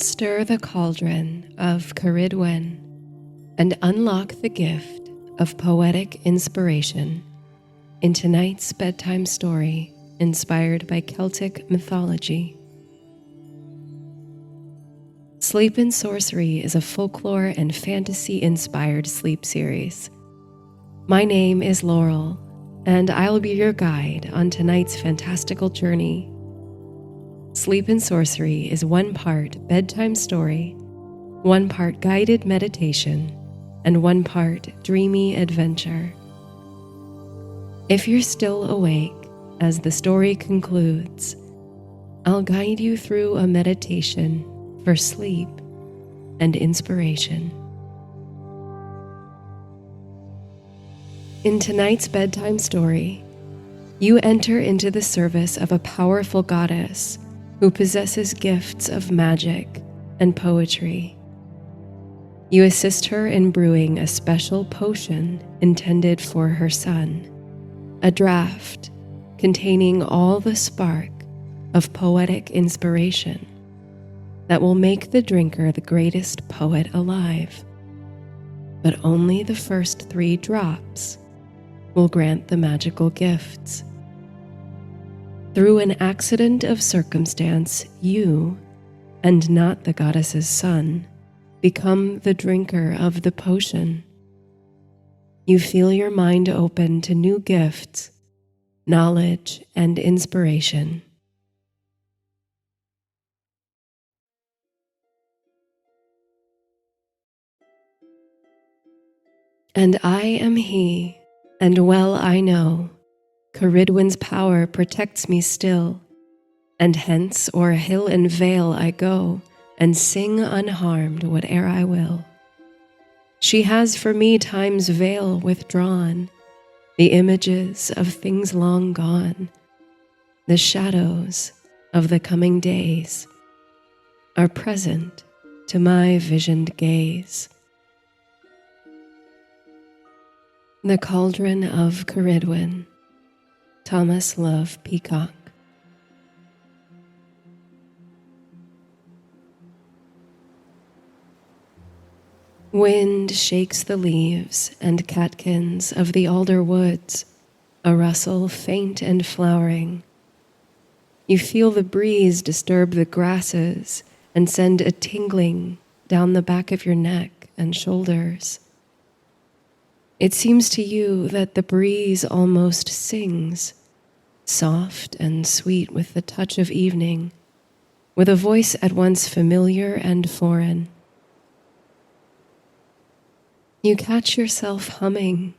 Stir the cauldron of Cerridwen and unlock the gift of poetic inspiration in tonight's bedtime story inspired by Celtic mythology. Sleep and Sorcery is a folklore and fantasy-inspired sleep series. My name is Laurel, and I'll be your guide on tonight's fantastical journey. Sleep and Sorcery is one part bedtime story, one part guided meditation, and one part dreamy adventure. If you're still awake as the story concludes, I'll guide you through a meditation for sleep and inspiration. In tonight's bedtime story, you enter into the service of a powerful goddess who possesses gifts of magic and poetry. You assist her in brewing a special potion intended for her son, a draught containing all the spark of poetic inspiration that will make the drinker the greatest poet alive. But only the first 3 drops will grant the magical gifts. Through an accident of circumstance, you, and not the goddess's son, become the drinker of the potion. You feel your mind open to new gifts, knowledge, and inspiration. And I am he, and well I know, Cerridwen's power protects me still, and hence o'er hill and vale I go, and sing unharmed whate'er I will. She has for me time's veil withdrawn, the images of things long gone, the shadows of the coming days are present to my visioned gaze. The Cauldron of Cerridwen, Thomas Love Peacock. Wind shakes the leaves and catkins of the alder woods, a rustle faint and flowering. You feel the breeze disturb the grasses and send a tingling down the back of your neck and shoulders. It seems to you that the breeze almost sings, soft and sweet with the touch of evening, with a voice at once familiar and foreign. You catch yourself humming,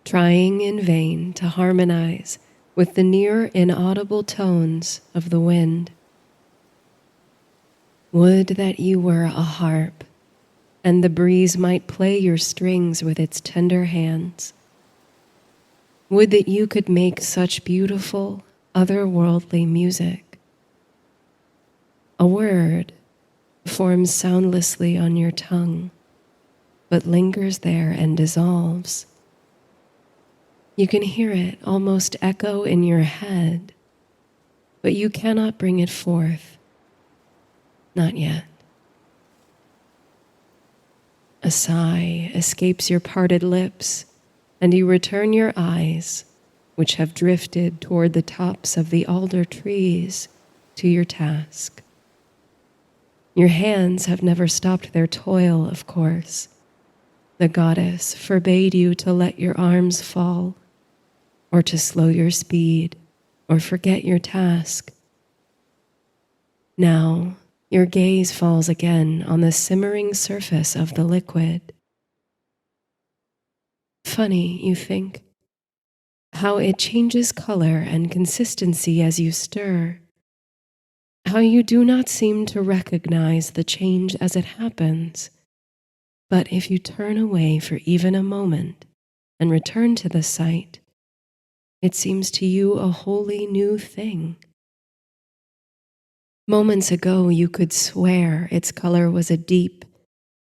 trying in vain to harmonize with the near inaudible tones of the wind. Would that you were a harp, and the breeze might play your strings with its tender hands. Would that you could make such beautiful, otherworldly music. A word forms soundlessly on your tongue, but lingers there and dissolves. You can hear it almost echo in your head, but you cannot bring it forth. Not yet. A sigh escapes your parted lips, and you return your eyes, which have drifted toward the tops of the alder trees, to your task. Your hands have never stopped their toil, of course. The goddess forbade you to let your arms fall, or to slow your speed, or forget your task. Now, your gaze falls again on the simmering surface of the liquid. Funny, you think, how it changes color and consistency as you stir, how you do not seem to recognize the change as it happens. But if you turn away for even a moment and return to the sight, it seems to you a wholly new thing. Moments ago, you could swear its color was a deep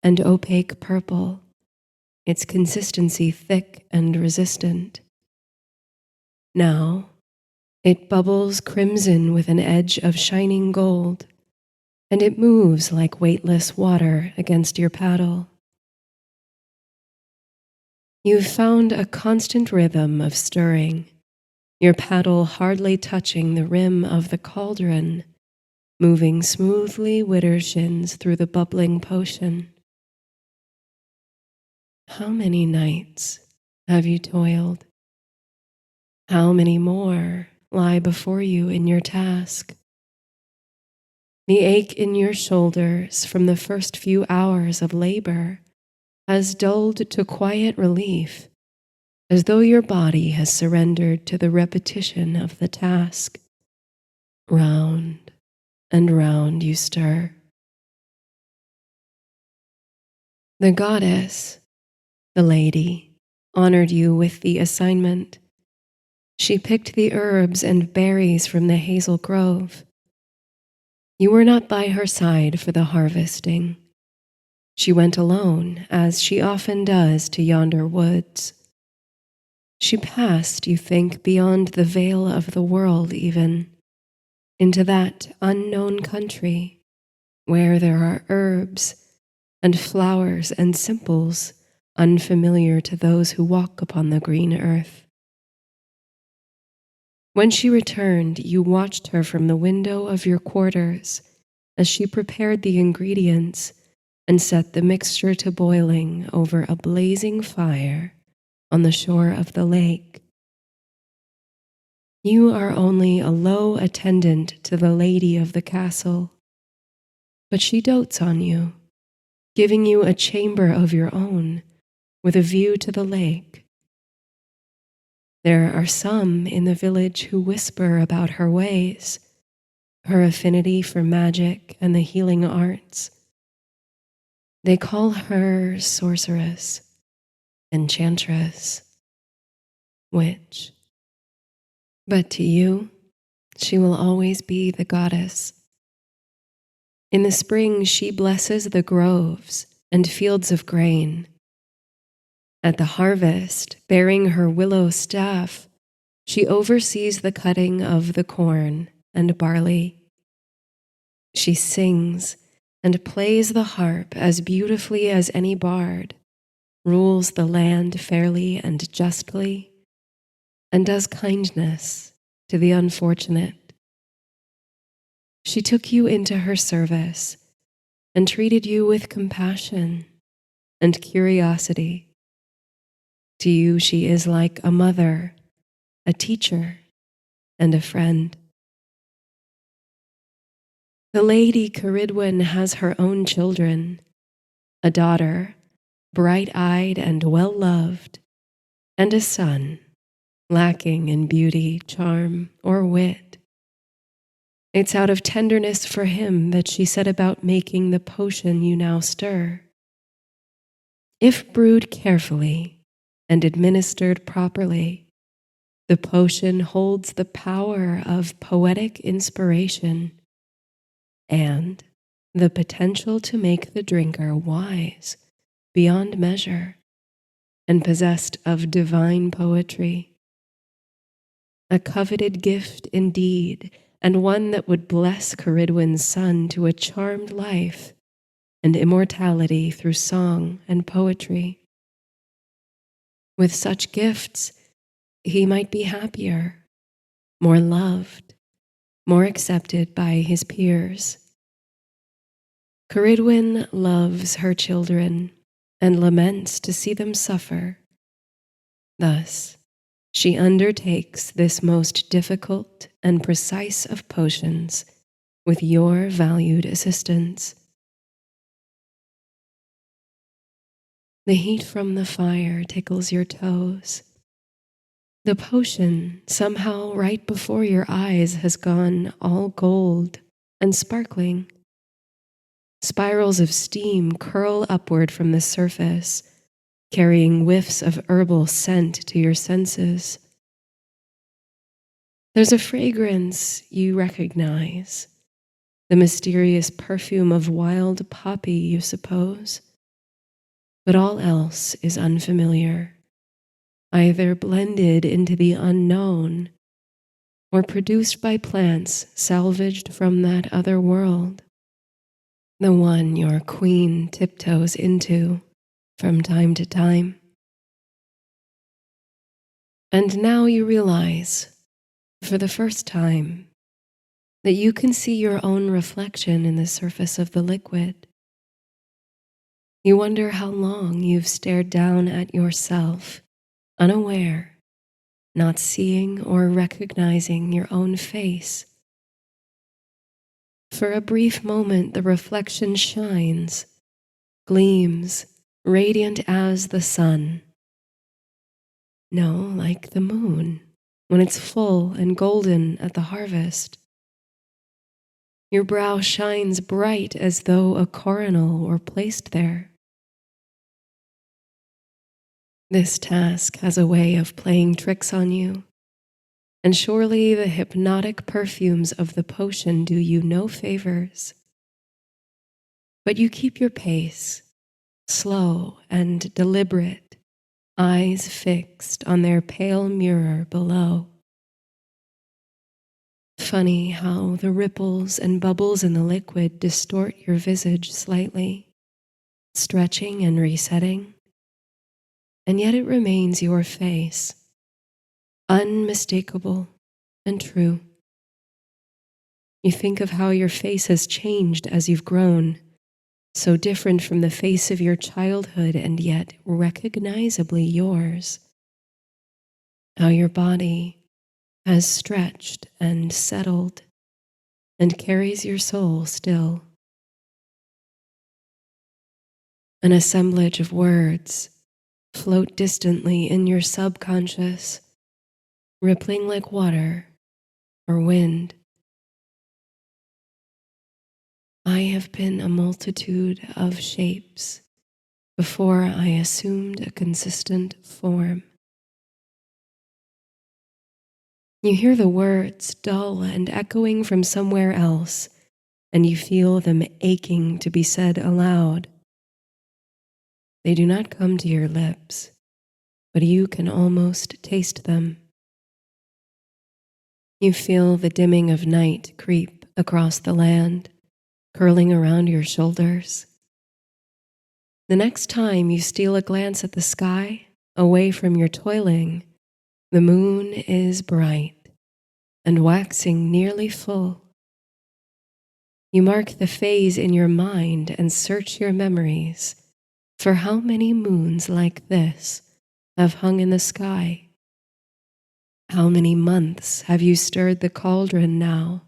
and opaque purple, its consistency thick and resistant. Now, it bubbles crimson with an edge of shining gold, and it moves like weightless water against your paddle. You've found a constant rhythm of stirring, your paddle hardly touching the rim of the cauldron, moving smoothly widdershins through the bubbling potion. How many nights have you toiled? How many more lie before you in your task? The ache in your shoulders from the first few hours of labor has dulled to quiet relief, as though your body has surrendered to the repetition of the task. Round and round you stir. The goddess, the lady, honored you with the assignment. She picked the herbs and berries from the hazel grove. You were not by her side for the harvesting. She went alone, as she often does, to yonder woods. She passed, you think, beyond the veil of the world even, into that unknown country where there are herbs and flowers and simples unfamiliar to those who walk upon the green earth. When she returned, you watched her from the window of your quarters as she prepared the ingredients and set the mixture to boiling over a blazing fire on the shore of the lake. You are only a low attendant to the lady of the castle, but she dotes on you, giving you a chamber of your own with a view to the lake. There are some in the village who whisper about her ways, her affinity for magic and the healing arts. They call her sorceress, enchantress, witch. But to you, she will always be the goddess. In the spring, she blesses the groves and fields of grain. At the harvest, bearing her willow staff, she oversees the cutting of the corn and barley. She sings and plays the harp as beautifully as any bard, rules the land fairly and justly, and does kindness to the unfortunate. She took you into her service and treated you with compassion and curiosity. To you she is like a mother, a teacher, and a friend. The lady Cerridwen has her own children, a daughter, bright-eyed and well-loved, and a son, lacking in beauty, charm, or wit. It's out of tenderness for him that she set about making the potion you now stir. If brewed carefully and administered properly, the potion holds the power of poetic inspiration and the potential to make the drinker wise beyond measure and possessed of divine poetry. A coveted gift indeed, and one that would bless Cerridwen's son to a charmed life and immortality through song and poetry. With such gifts, he might be happier, more loved, more accepted by his peers. Cerridwen loves her children and laments to see them suffer. Thus, she undertakes this most difficult and precise of potions with your valued assistance. The heat from the fire tickles your toes. The potion, somehow right before your eyes, has gone all gold and sparkling. Spirals of steam curl upward from the surface, carrying whiffs of herbal scent to your senses. There's a fragrance you recognize, the mysterious perfume of wild poppy, you suppose. But all else is unfamiliar, either blended into the unknown or produced by plants salvaged from that other world. the one your queen tiptoes into from time to time. And now you realize, for the first time, that you can see your own reflection in the surface of the liquid. You wonder how long you've stared down at yourself, unaware, not seeing or recognizing your own face. For a brief moment, the reflection shines, gleams, radiant as the sun. No, like the moon, when it's full and golden at the harvest. Your brow shines bright as though a coronal were placed there. This task has a way of playing tricks on you, and surely the hypnotic perfumes of the potion do you no favors. But you keep your pace, slow and deliberate, eyes fixed on their pale mirror below. Funny how the ripples and bubbles in the liquid distort your visage slightly, stretching and resetting, and yet it remains your face, unmistakable and true. You think of how your face has changed as you've grown, so different from the face of your childhood and yet recognizably yours. How your body has stretched and settled and carries your soul still. An assemblage of words float distantly in your subconscious, rippling like water or wind. I have been a multitude of shapes before I assumed a consistent form. You hear the words dull and echoing from somewhere else, and you feel them aching to be said aloud. They do not come to your lips, but you can almost taste them. You feel the dimming of night creep across the land, curling around your shoulders. The next time you steal a glance at the sky, away from your toiling, the moon is bright and waxing nearly full. You mark the phase in your mind and search your memories for how many moons like this have hung in the sky. How many months have you stirred the cauldron now?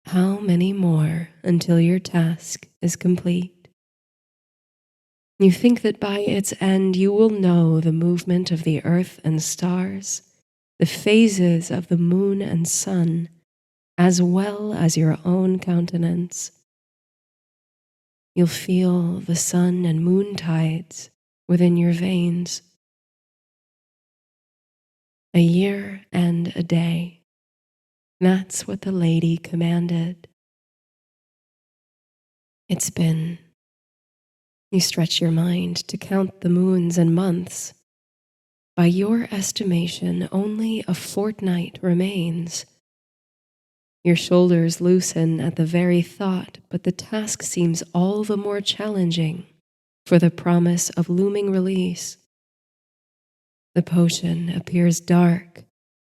How many more until your task is complete? You think that by its end you will know the movement of the earth and stars, the phases of the moon and sun, as well as your own countenance. You'll feel the sun and moon tides within your veins. A year and a day. That's what the lady commanded. It's been. You stretch your mind to count the moons and months. By your estimation, only a fortnight remains. Your shoulders loosen at the very thought, but the task seems all the more challenging for the promise of looming release. The potion appears dark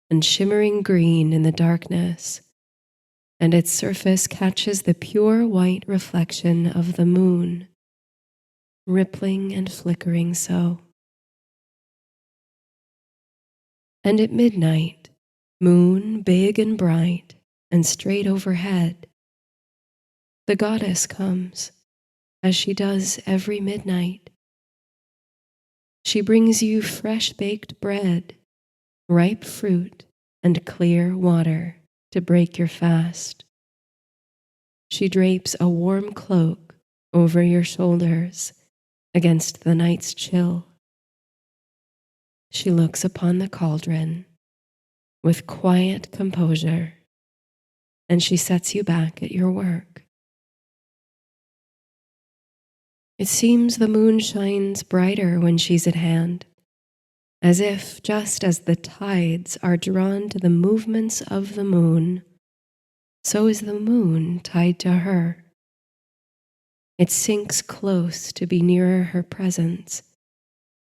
and shimmering green in the darkness, and its surface catches the pure white reflection of the moon, rippling and flickering so. And at midnight, moon big and bright and straight overhead, the goddess comes, as she does every midnight. She brings you fresh baked bread, ripe fruit, and clear water to break your fast. She drapes a warm cloak over your shoulders against the night's chill. She looks upon the cauldron with quiet composure, and she sets you back at your work. It seems the moon shines brighter when she's at hand, as if just as the tides are drawn to the movements of the moon, so is the moon tied to her. It sinks close to be nearer her presence,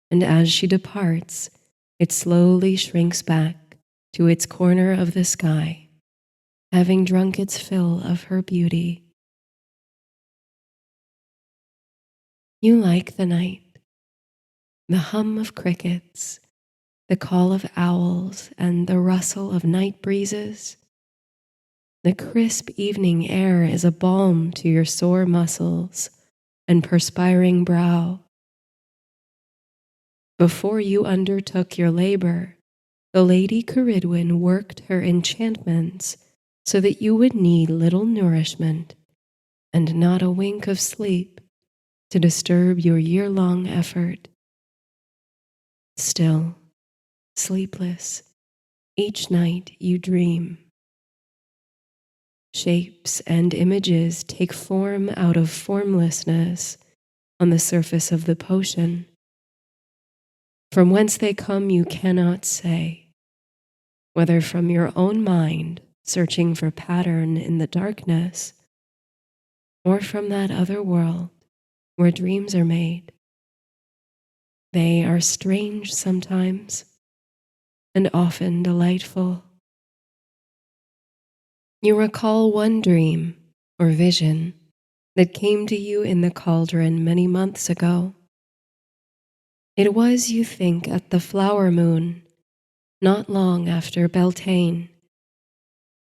and as she departs, it slowly shrinks back to its corner of the sky, having drunk its fill of her beauty. You like the night, the hum of crickets, the call of owls, and the rustle of night breezes. The crisp evening air is a balm to your sore muscles and perspiring brow. Before you undertook your labor, the Lady Cerridwen worked her enchantments so that you would need little nourishment and not a wink of sleep to disturb your year-long effort. Still, sleepless, each night you dream. Shapes and images take form out of formlessness on the surface of the potion. From whence they come you cannot say, whether from your own mind searching for pattern in the darkness, or from that other world where dreams are made. They are strange sometimes, and often delightful. You recall one dream or vision that came to you in the cauldron many months ago. It was, you think, at the flower moon, not long after Beltane.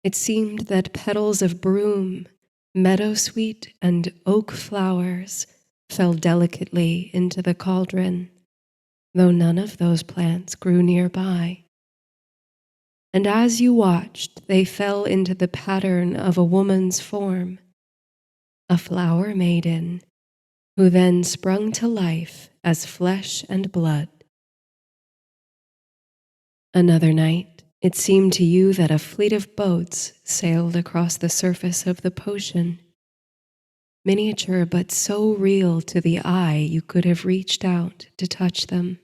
It seemed that petals of broom, meadowsweet, and oak flowers fell delicately into the cauldron, though none of those plants grew nearby. And as you watched, they fell into the pattern of a woman's form, a flower maiden, who then sprung to life as flesh and blood. Another night, it seemed to you that a fleet of boats sailed across the surface of the potion, miniature but so real to the eye you could have reached out to touch them.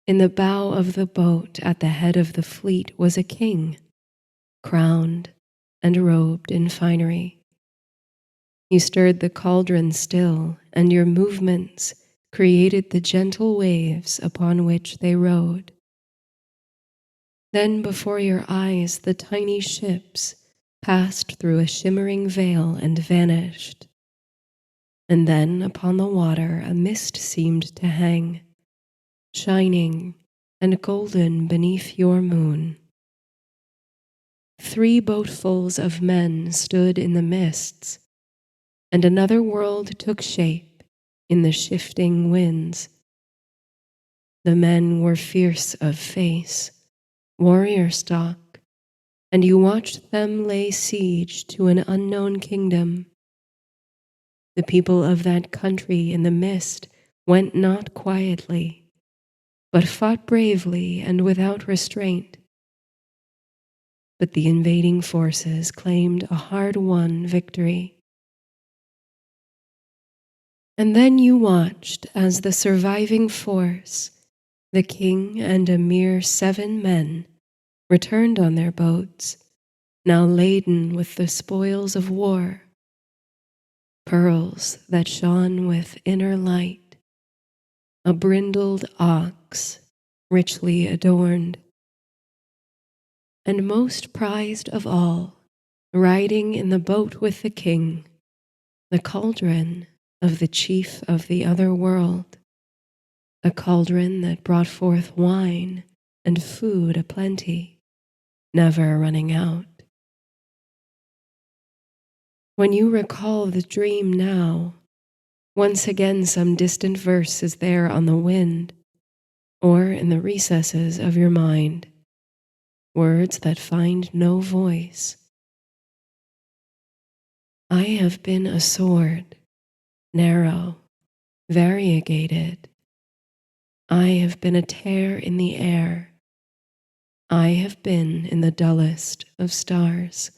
In the bow of the boat at the head of the fleet was a king, crowned and robed in finery. You stirred the cauldron still, and your movements created the gentle waves upon which they rode. Then before your eyes the tiny ships passed through a shimmering veil and vanished. And then upon the water a mist seemed to hang, shining and golden beneath your moon. 3 boatfuls of men stood in the mists, and another world took shape in the shifting winds. The men were fierce of face, warrior stock, and you watched them lay siege to an unknown kingdom. The people of that country in the mist went not quietly, but fought bravely and without restraint. But the invading forces claimed a hard-won victory. And then you watched as the surviving force, the king and a mere 7 men, returned on their boats, now laden with the spoils of war, pearls that shone with inner light, a brindled ox richly adorned, and most prized of all, riding in the boat with the king, the cauldron of the chief of the other world, a cauldron that brought forth wine and food aplenty, never running out. When you recall the dream now, once again some distant verse is there on the wind, or in the recesses of your mind, words that find no voice. I have been a sword, narrow, variegated. I have been a tear in the air. I have been in the dullest of stars.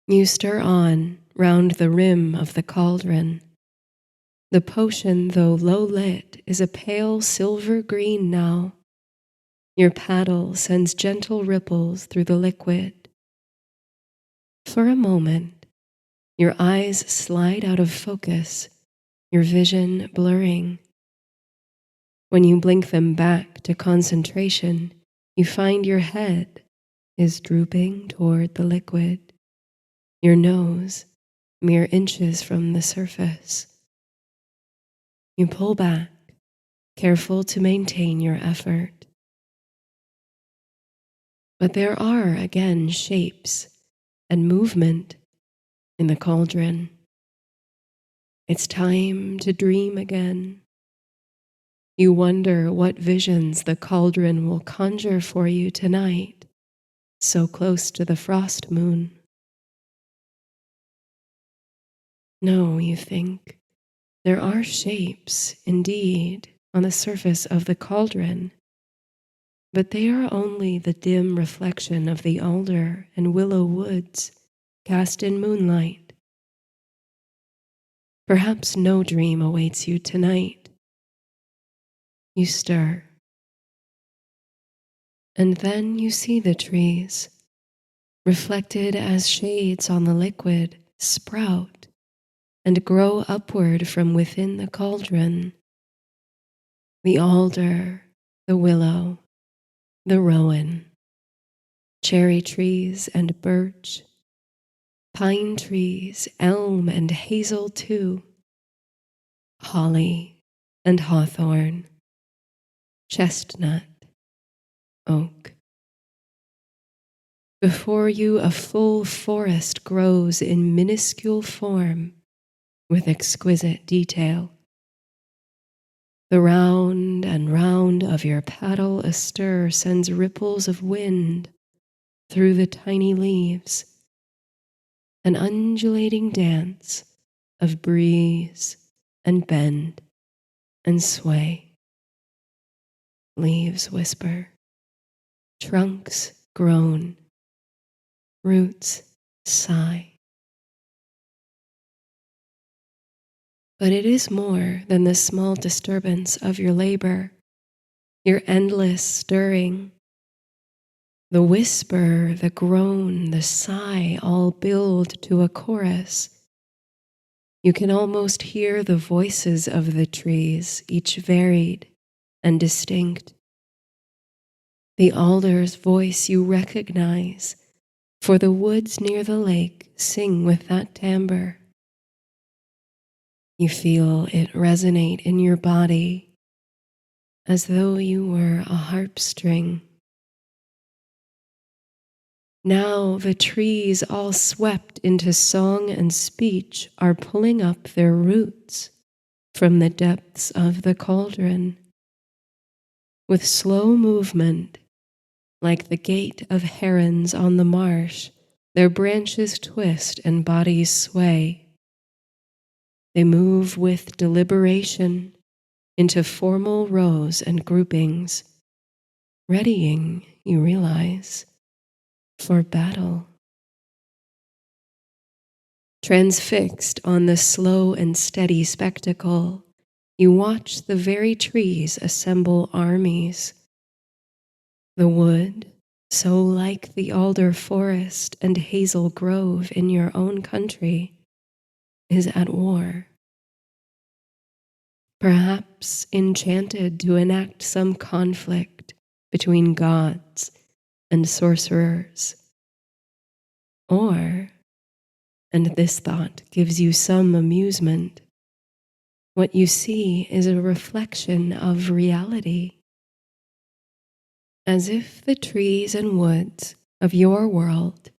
You stir on round the rim of the cauldron. The potion, though low lit, is a pale silver green now. Your paddle sends gentle ripples through the liquid. For a moment, Your eyes slide out of focus, your vision blurring. When you blink them back to concentration, you find your head is drooping toward the liquid, your nose mere inches from the surface. You pull back, careful to maintain your effort. But there are again shapes and movement in the cauldron. It's time to dream again. You wonder what visions the cauldron will conjure for you tonight, so close to the frost moon. No, you think, there are shapes, indeed, on the surface of the cauldron, but they are only the dim reflection of the alder and willow woods cast in moonlight. Perhaps no dream awaits you tonight. You stir, and then you see the trees, reflected as shades on the liquid, sprout and grow upward from within the cauldron. The alder, the willow, the rowan, cherry trees and birch, pine trees, elm and hazel too, holly and hawthorn, chestnut, oak. Before you a full forest grows in minuscule form with exquisite detail. The round and round of your paddle astir sends ripples of wind through the tiny leaves, an undulating dance of breeze and bend and sway. Leaves whisper, trunks groan, roots sigh. But it is more than the small disturbance of your labor, your endless stirring. The whisper, the groan, the sigh all build to a chorus. You can almost hear the voices of the trees, each varied and distinct. The alder's voice you recognize, for the woods near the lake sing with that timbre. You feel it resonate in your body as though you were a harp string. Now the trees, all swept into song and speech, are pulling up their roots from the depths of the cauldron. With slow movement, like the gait of herons on the marsh, their branches twist and bodies sway. They move with deliberation into formal rows and groupings, readying, you realize, for battle. Transfixed on the slow and steady spectacle, you watch the very trees assemble armies. The wood, so like the alder forest and hazel grove in your own country, is at war. Perhaps enchanted to enact some conflict between gods and sorcerers. Or, and this thought gives you some amusement, what you see is a reflection of reality. As if the trees and woods of your world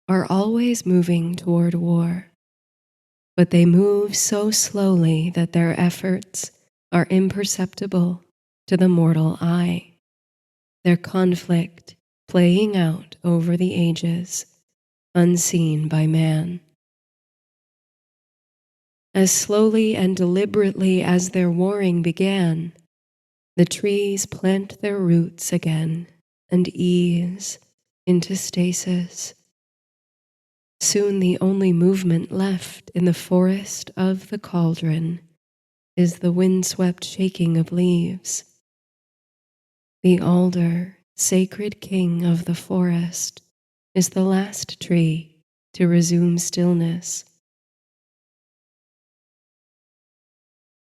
are always moving toward war, but they move so slowly that their efforts are imperceptible to the mortal eye, their conflict playing out over the ages, unseen by man. As slowly and deliberately as their warring began, the trees plant their roots again and ease into stasis. Soon the only movement left in the forest of the cauldron is the windswept shaking of leaves. The alder, sacred king of the forest, is the last tree to resume stillness.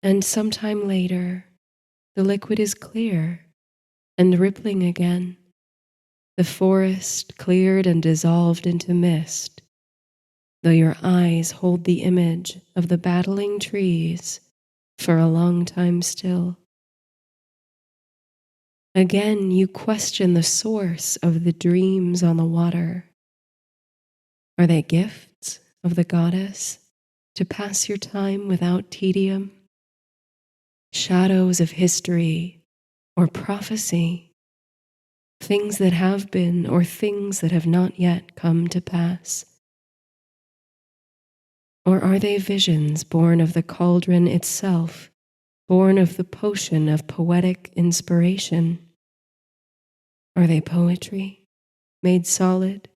And sometime later, the liquid is clear and rippling again, the forest cleared and dissolved into mist, though your eyes hold the image of the battling trees for a long time still. Again, you question the source of the dreams on the water. Are they gifts of the goddess to pass your time without tedium? Shadows of history or prophecy, things that have been or things that have not yet come to pass? Or are they visions born of the cauldron itself, born of the potion of poetic inspiration? Are they poetry made solid?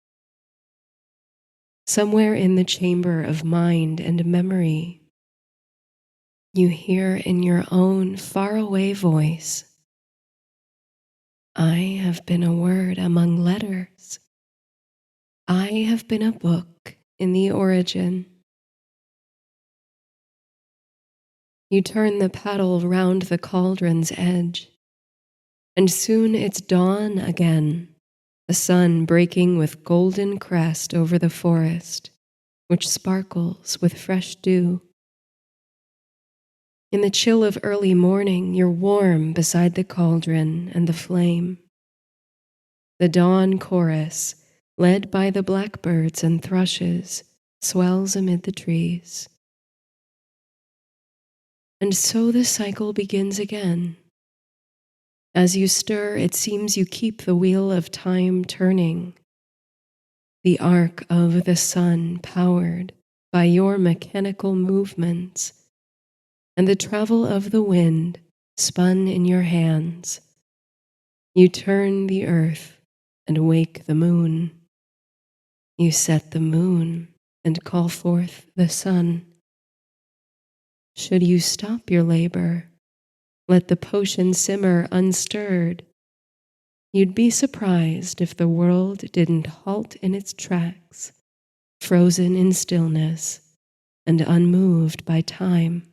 Somewhere in the chamber of mind and memory, you hear in your own faraway voice, I have been a word among letters. I have been a book in the origin. You turn the paddle round the cauldron's edge, and soon it's dawn again, the sun breaking with golden crest over the forest, which sparkles with fresh dew. In the chill of early morning, you're warm beside the cauldron and the flame. The dawn chorus, led by the blackbirds and thrushes, swells amid the trees. And so the cycle begins again. As you stir, it seems you keep the wheel of time turning, the arc of the sun powered by your mechanical movements, and the travel of the wind spun in your hands. You turn the earth and wake the moon. You set the moon and call forth the sun. Should you stop your labor, let the potion simmer unstirred. You'd be surprised if the world didn't halt in its tracks, frozen in stillness and unmoved by time.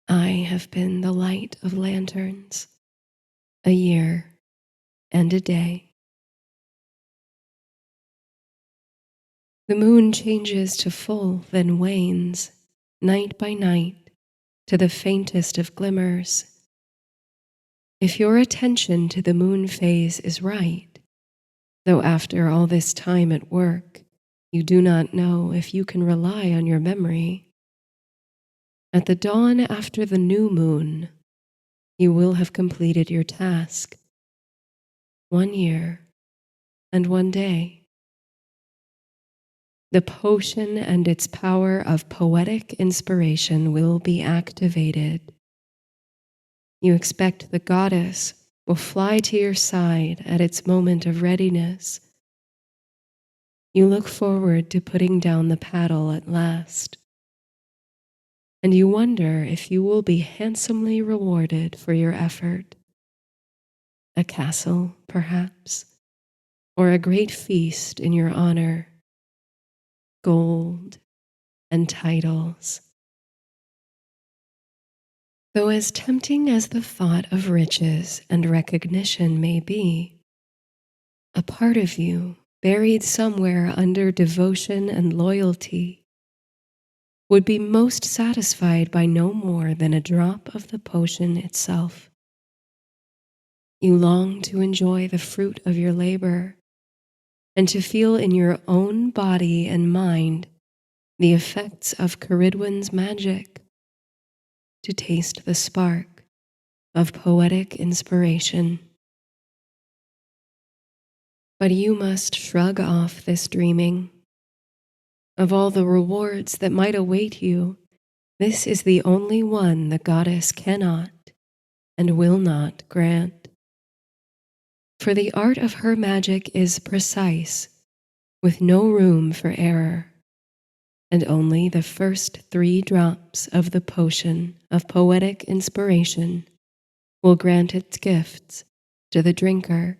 I have been the light of lanterns, a year and a day. The moon changes to full, then wanes, night by night, to the faintest of glimmers. If your attention to the moon phase is right, though after all this time at work, you do not know if you can rely on your memory, at the dawn after the new moon, you will have completed your task. 1 year and 1 day. The potion and its power of poetic inspiration will be activated. You expect the goddess will fly to your side at its moment of readiness. You look forward to putting down the paddle at last. And you wonder if you will be handsomely rewarded for your effort. A castle, perhaps, or a great feast in your honor, gold and titles. Though as tempting as the thought of riches and recognition may be, a part of you, buried somewhere under devotion and loyalty, would be most satisfied by no more than a drop of the potion itself. You long to enjoy the fruit of your labor and to feel in your own body and mind the effects of Cerridwen's magic, to taste the spark of poetic inspiration. But you must shrug off this dreaming. Of all the rewards that might await you, this is the only one the goddess cannot and will not grant. For the art of her magic is precise, with no room for error, and only the first 3 drops of the potion of poetic inspiration will grant its gifts to the drinker.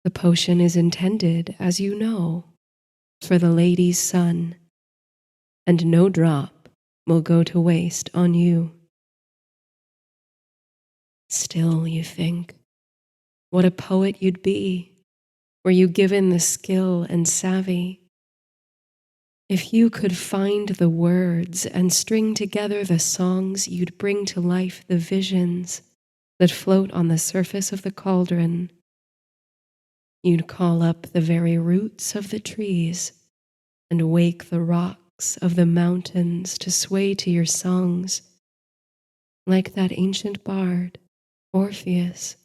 The potion is intended, as you know, for the lady's son, and no drop will go to waste on you. Still, you think, what a poet you'd be, were you given the skill and savvy. If you could find the words and string together the songs, you'd bring to life the visions that float on the surface of the cauldron. You'd call up the very roots of the trees and wake the rocks of the mountains to sway to your songs, like that ancient bard, Orpheus.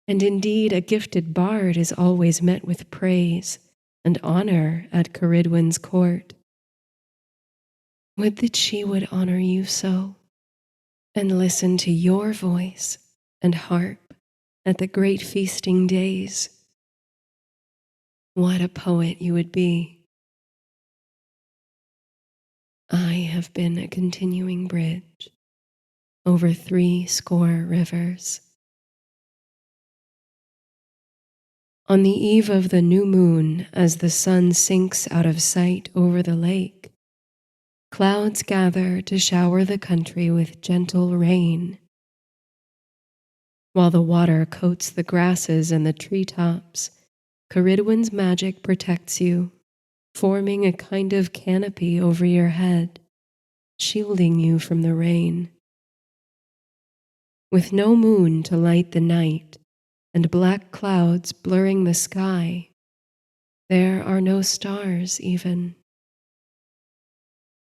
And indeed, a gifted bard is always met with praise and honor at Cerridwen's court. Would that she would honor you so, and listen to your voice and harp at the great feasting days. What a poet you would be. I have been a continuing bridge over 80 rivers. On the eve of the new moon, as the sun sinks out of sight over the lake, clouds gather to shower the country with gentle rain. While the water coats the grasses and the treetops, Cerridwen's magic protects you, forming a kind of canopy over your head, shielding you from the rain. With no moon to light the night and black clouds blurring the sky, there are no stars even.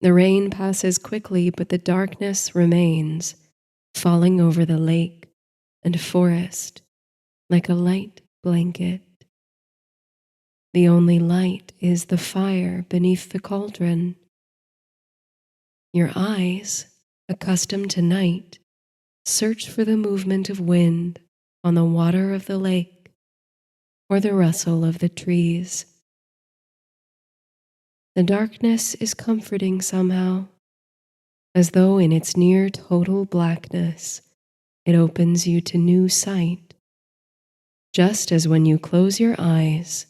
The rain passes quickly, but the darkness remains, falling over the lake and forest like a light blanket. The only light is the fire beneath the cauldron. Your eyes, accustomed to night, search for the movement of wind on the water of the lake or the rustle of the trees. The darkness is comforting somehow, as though in its near total blackness it opens you to new sight, just as when you close your eyes,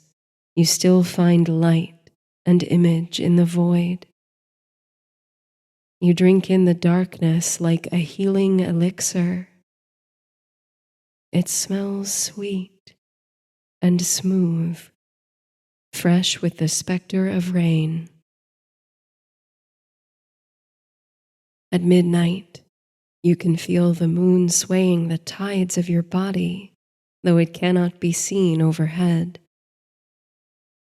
you still find light and image in the void. You drink in the darkness like a healing elixir. It smells sweet and smooth, fresh with the specter of rain. At midnight, you can feel the moon swaying the tides of your body, though it cannot be seen overhead.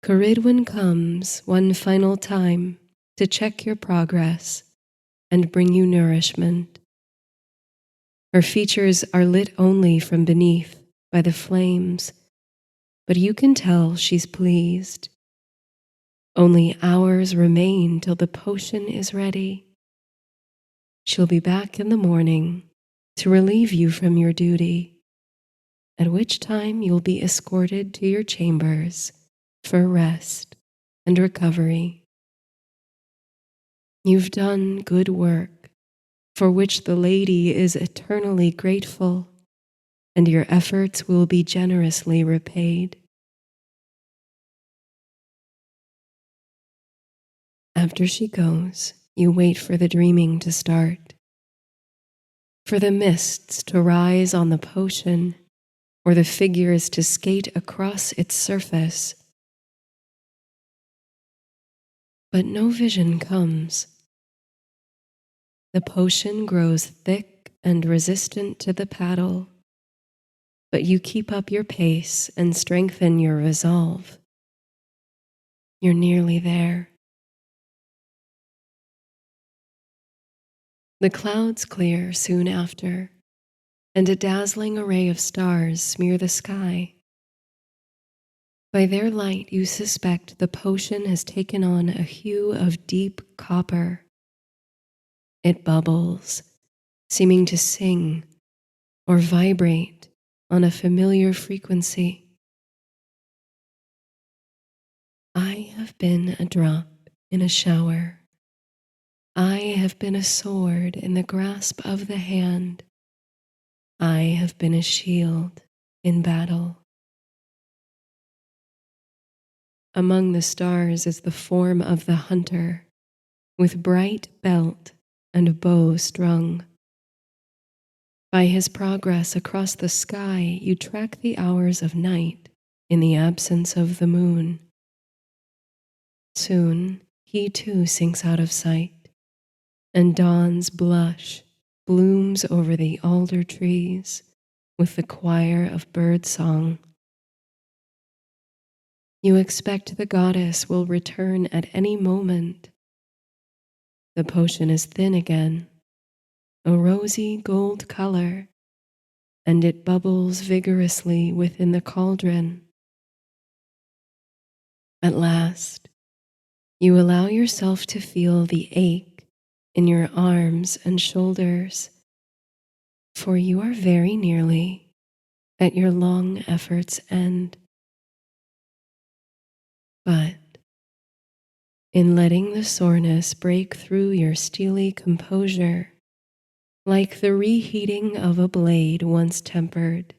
Cerridwen comes one final time to check your progress and bring you nourishment. Her features are lit only from beneath by the flames, but you can tell she's pleased. Only hours remain till the potion is ready. She'll be back in the morning to relieve you from your duty, at which time you'll be escorted to your chambers for rest and recovery. You've done good work, for which the lady is eternally grateful, and your efforts will be generously repaid. After she goes, you wait for the dreaming to start, for the mists to rise on the potion, or the figures to skate across its surface. But no vision comes. The potion grows thick and resistant to the paddle, but you keep up your pace and strengthen your resolve. You're nearly there. The clouds clear soon after, and a dazzling array of stars smear the sky. By their light, you suspect the potion has taken on a hue of deep copper. It bubbles, seeming to sing or vibrate on a familiar frequency. I have been a drop in a shower. I have been a sword in the grasp of the hand. I have been a shield in battle. among the stars is the form of the hunter, with bright belt and bow strung. By his progress across the sky, you track the hours of night in the absence of the moon. Soon, he too sinks out of sight, and dawn's blush blooms over the alder trees with the choir of bird song. You expect the goddess will return at any moment. The potion is thin again, a rosy gold color, and it bubbles vigorously within the cauldron. At last, you allow yourself to feel the ache in your arms and shoulders, for you are very nearly at your long effort's end. But in letting the soreness break through your steely composure, like the reheating of a blade once tempered,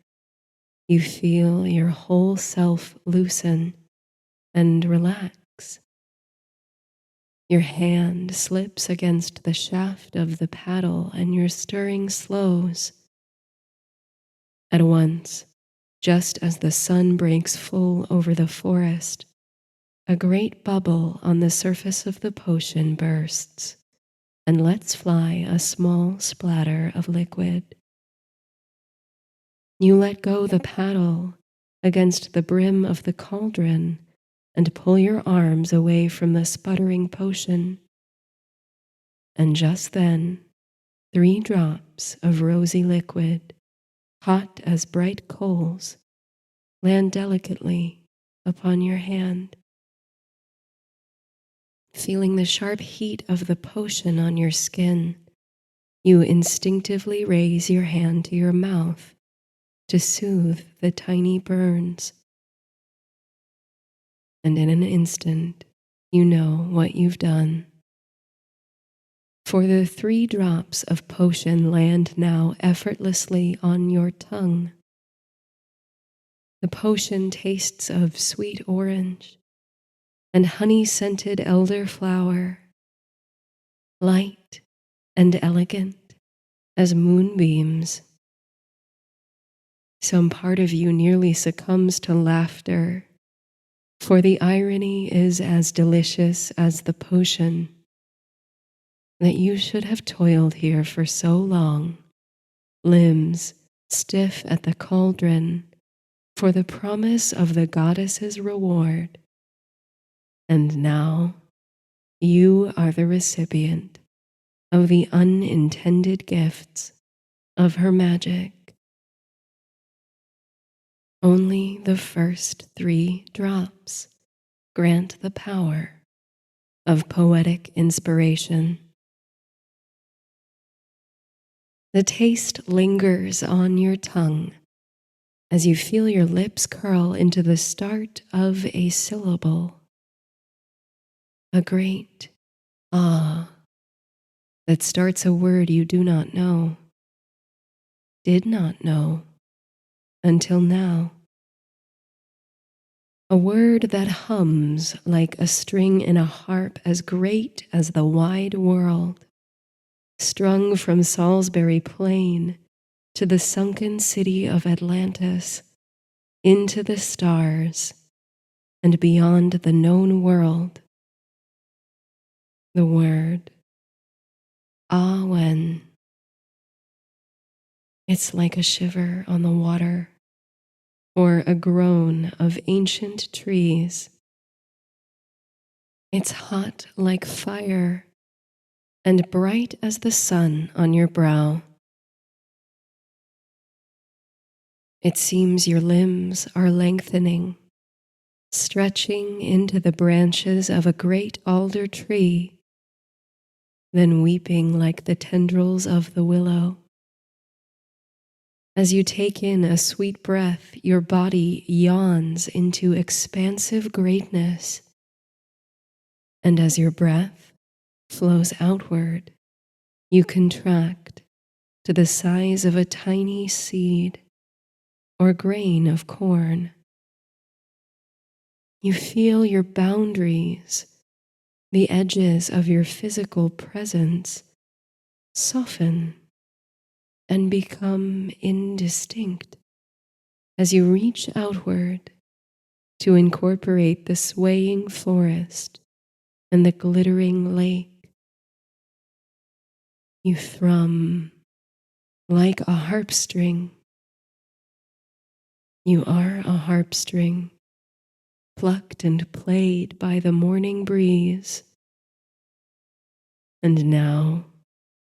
you feel your whole self loosen and relax. Your hand slips against the shaft of the paddle and your stirring slows. At once, just as the sun breaks full over the forest, a great bubble on the surface of the potion bursts and lets fly a small splatter of liquid. You let go the paddle against the brim of the cauldron and pull your arms away from the sputtering potion. And just then, 3 drops of rosy liquid, hot as bright coals, land delicately upon your hand. Feeling the sharp heat of the potion on your skin, you instinctively raise your hand to your mouth to soothe the tiny burns. And in an instant, you know what you've done. For the 3 drops of potion land now effortlessly on your tongue. The potion tastes of sweet orange and honey-scented elderflower, light and elegant as moonbeams. Some part of you nearly succumbs to laughter, for the irony is as delicious as the potion, that you should have toiled here for so long, limbs stiff at the cauldron, for the promise of the goddess's reward. And now you are the recipient of the unintended gifts of her magic. Only the first 3 drops grant the power of poetic inspiration. The taste lingers on your tongue as you feel your lips curl into the start of a syllable, a great ah that starts a word you do not know, did not know until now. A word that hums like a string in a harp as great as the wide world, strung from Salisbury Plain to the sunken city of Atlantis, into the stars, and beyond the known world. The word, Awen. It's like a shiver on the water, or a groan of ancient trees. It's hot like fire, and bright as the sun on your brow. It seems your limbs are lengthening, stretching into the branches of a great alder tree, then weeping like the tendrils of the willow. As you take in a sweet breath, your body yawns into expansive greatness, and as your breath flows outward, you contract to the size of a tiny seed or grain of corn. You feel your boundaries, the edges of your physical presence, soften and become indistinct as you reach outward to incorporate the swaying forest and the glittering lake. You thrum like a harp string. You are a harp string, plucked and played by the morning breeze. And now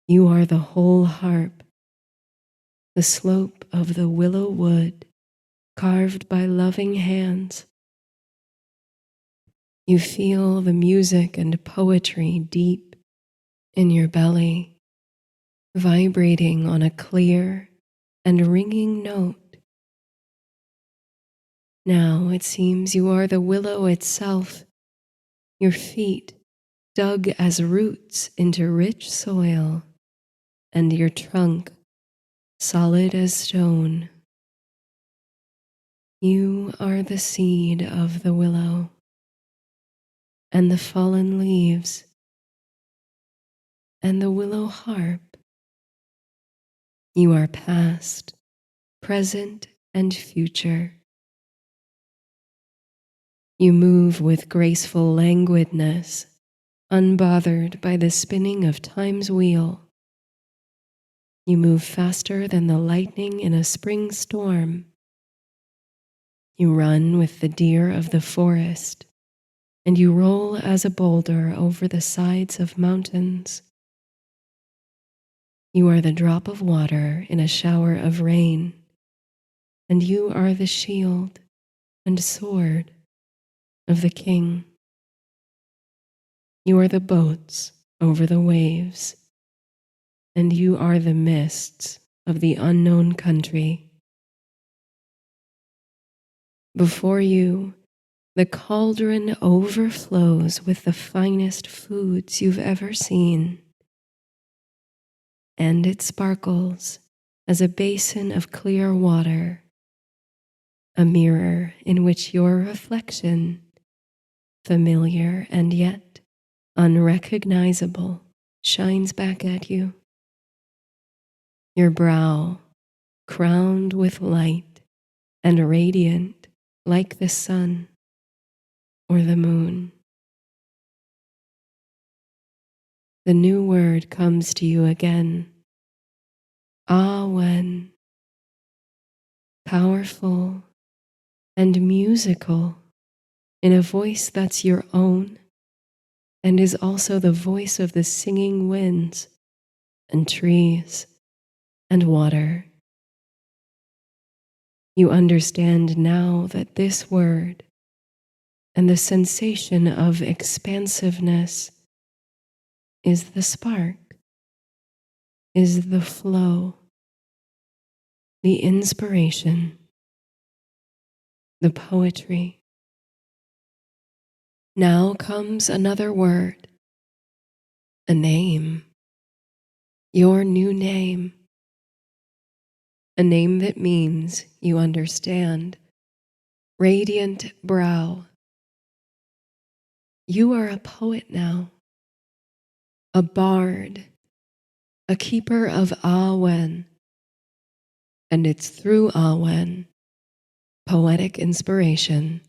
you are the whole harp, the slope of the willow wood carved by loving hands. You feel the music and poetry deep in your belly, vibrating on a clear and ringing note. Now it seems you are the willow itself, your feet dug as roots into rich soil, and your trunk solid as stone. You are the seed of the willow and the fallen leaves and the willow harp. You are past, present, and future. You move with graceful languidness, unbothered by the spinning of time's wheel. You move faster than the lightning in a spring storm. You run with the deer of the forest, and you roll as a boulder over the sides of mountains. You are the drop of water in a shower of rain, and you are the shield and sword of the king. You are the boats over the waves, and you are the mists of the unknown country. Before you, the cauldron overflows with the finest foods you've ever seen, and it sparkles as a basin of clear water, a mirror in which your reflection, familiar and yet unrecognizable, shines back at you. Your brow, crowned with light and radiant like the sun or the moon. The new word comes to you again. Awen, powerful and musical in a voice that's your own and is also the voice of the singing winds and trees and water. You understand now that this word and the sensation of expansiveness is the spark, is the flow, the inspiration, the poetry. Now comes another word, a name, your new name, a name that means, you understand, radiant brow. You are a poet now, a bard, a keeper of Awen, and it's through Awen, poetic inspiration,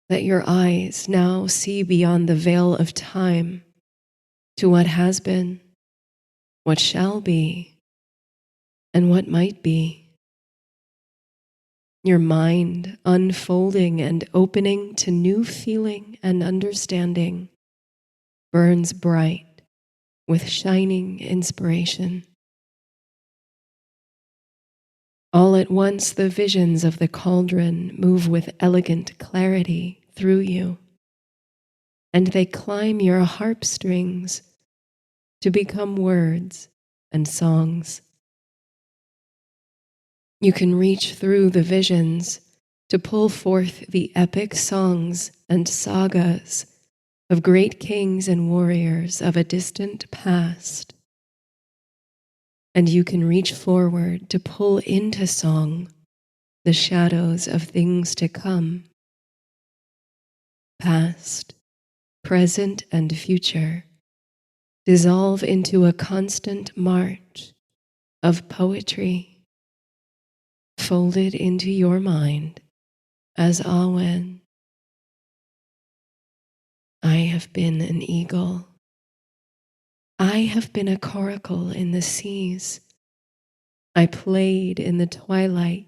that your eyes now see beyond the veil of time to what has been, what shall be, and what might be. Your mind unfolding and opening to new feeling and understanding burns bright with shining inspiration. All at once the visions of the cauldron move with elegant clarity through you, and they climb your harp strings to become words and songs. You can reach through the visions to pull forth the epic songs and sagas of great kings and warriors of a distant past. And you can reach forward to pull into song the shadows of things to come, past, present, and future dissolve into a constant march of poetry folded into your mind as Awen. I have been an eagle. I have been a coracle in the seas. I played in the twilight.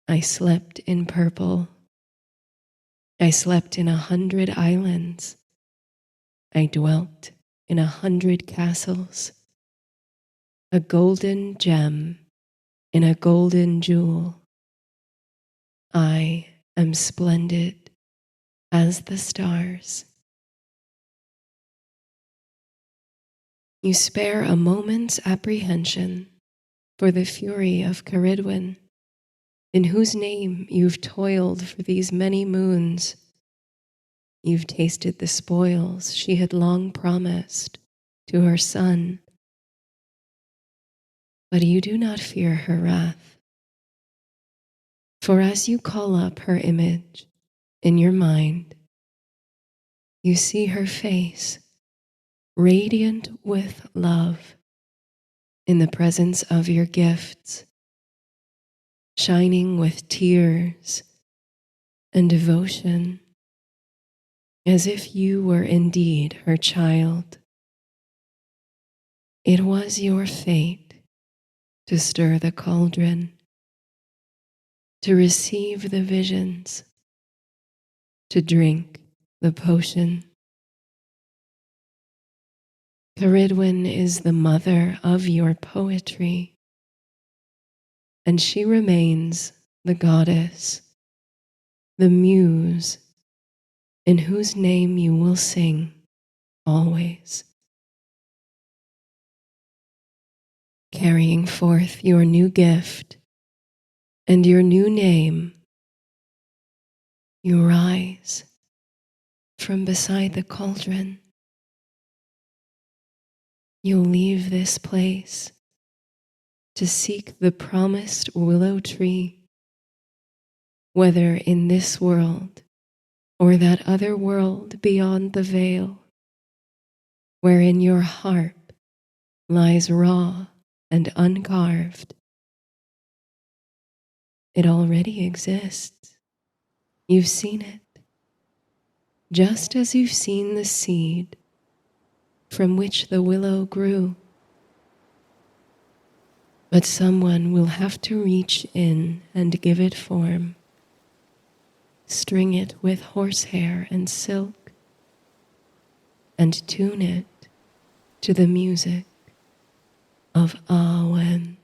I slept in purple. I slept in 100 islands. I dwelt in 100 castles. A golden gem in a golden jewel. I am splendid as the stars. You spare a moment's apprehension for the fury of Cerridwen, in whose name you've toiled for these many moons. You've tasted the spoils she had long promised to her son. But you do not fear her wrath. For as you call up her image in your mind, you see her face radiant with love in the presence of your gifts, shining with tears and devotion, as if you were indeed her child. It was your fate to stir the cauldron, to receive the visions, to drink the potion. Cerridwen is the mother of your poetry, and she remains the goddess, the muse, in whose name you will sing always. Carrying forth your new gift and your new name, you rise from beside the cauldron. You'll leave this place to seek the promised willow tree, whether in this world or that other world beyond the veil, wherein your harp lies raw and uncarved. It already exists. You've seen it, just as you've seen the seed from which the willow grew. But someone will have to reach in and give it form, string it with horsehair and silk, and tune it to the music of Awen.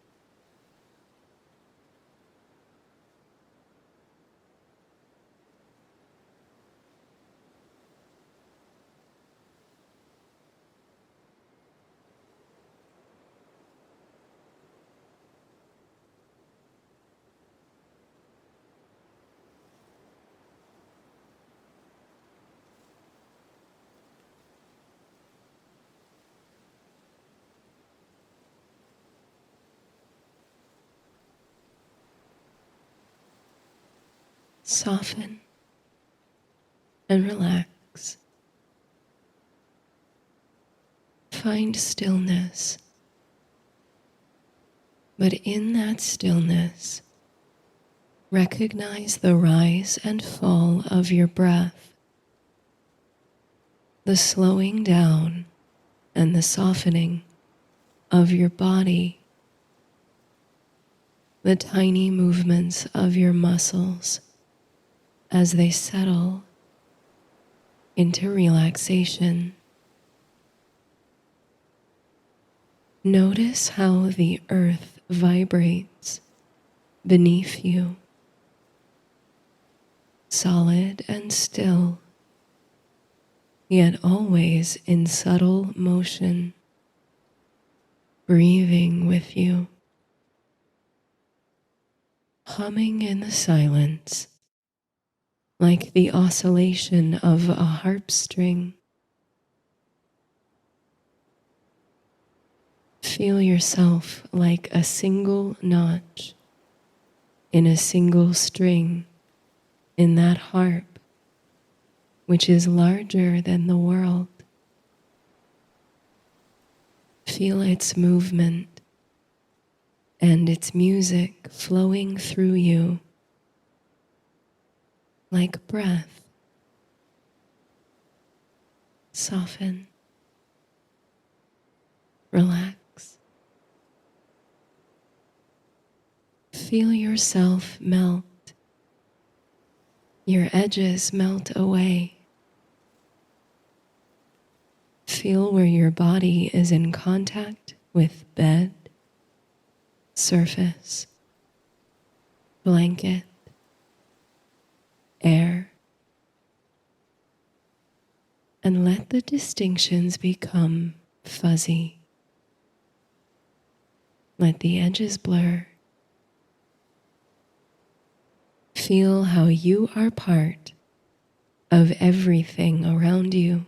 Soften and relax. Find stillness. But in that stillness, recognize the rise and fall of your breath, the slowing down and the softening of your body, the tiny movements of your muscles as they settle into relaxation. Notice how the earth vibrates beneath you, solid and still, yet always in subtle motion, breathing with you, humming in the silence like the oscillation of a harp string. Feel yourself like a single notch in a single string in that harp, which is larger than the world. Feel its movement and its music flowing through you like breath. Soften, relax. Feel yourself melt. Your edges melt away. Feel where your body is in contact with bed, surface, blanket, air, and let the distinctions become fuzzy. Let the edges blur. Feel how you are part of everything around you,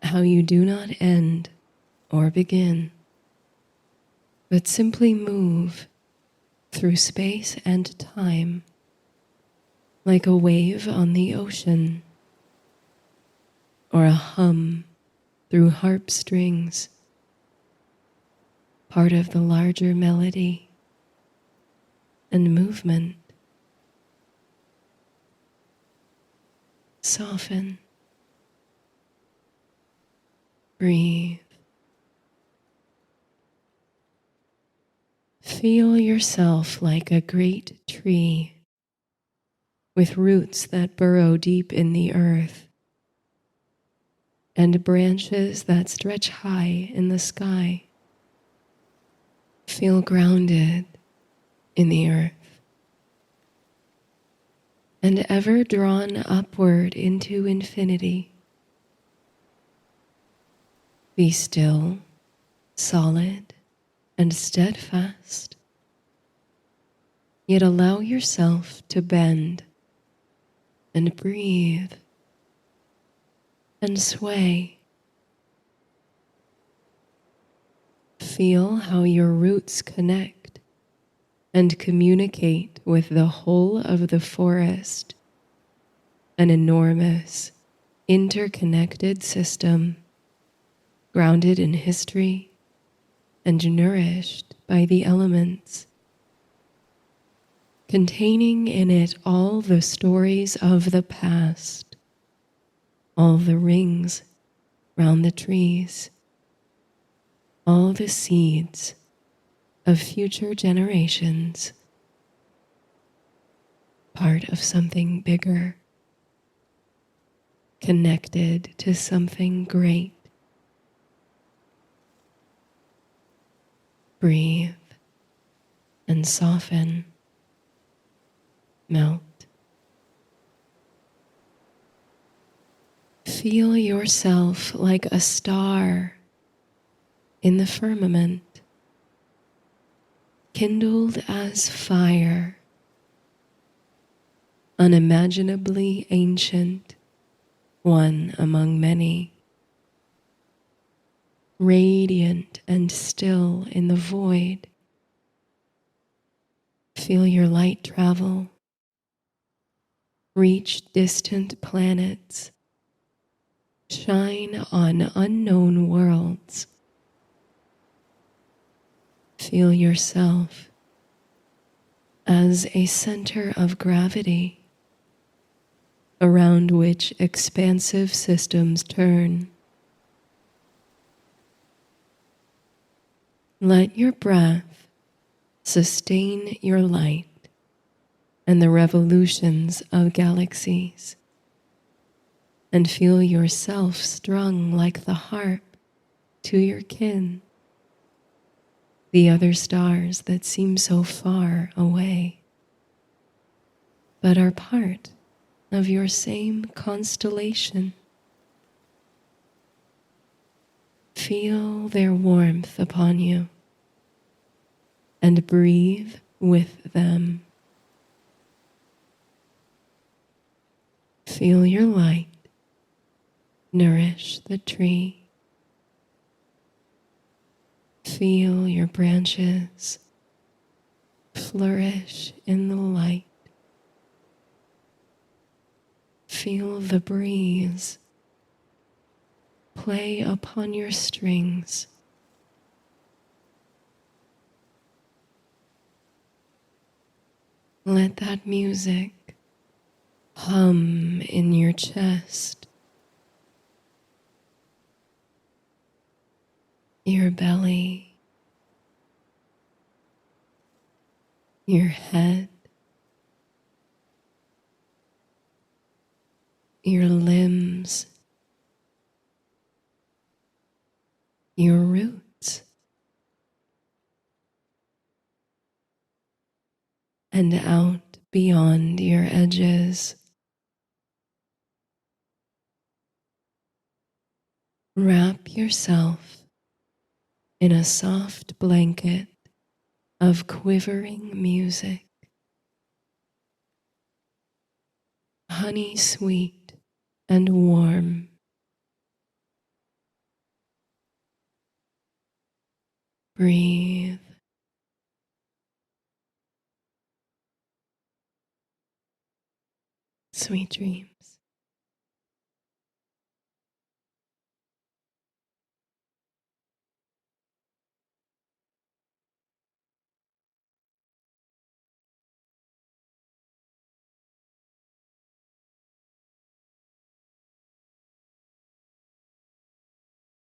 how you do not end or begin, but simply move through space and time like a wave on the ocean or a hum through harp strings, part of the larger melody and movement. Soften. Breathe. Feel yourself like a great tree with roots that burrow deep in the earth and branches that stretch high in the sky. Feel grounded in the earth and ever drawn upward into infinity. Be still, solid, and steadfast, yet allow yourself to bend and breathe and sway. Feel how your roots connect and communicate with the whole of the forest, an enormous, interconnected system grounded in history and nourished by the elements, containing in it all the stories of the past, all the rings round the trees, all the seeds of future generations, part of something bigger, connected to something great. Breathe and soften, melt. Feel yourself like a star in the firmament, kindled as fire, unimaginably ancient, one among many, radiant and still in the void. Feel your light travel, reach distant planets, shine on unknown worlds. Feel yourself as a center of gravity around which expansive systems turn. Let your breath sustain your light and the revolutions of galaxies, and feel yourself strung like the harp to your kin, the other stars that seem so far away, but are part of your same constellation. Feel their warmth upon you and breathe with them. Feel your light nourish the tree. Feel your branches flourish in the light. Feel the breeze play upon your strings. Let that music hum in your chest, your belly, your head, your limbs, your roots, and out beyond your edges. Wrap yourself in a soft blanket of quivering music, honey sweet and warm. Breathe. Sweet dreams.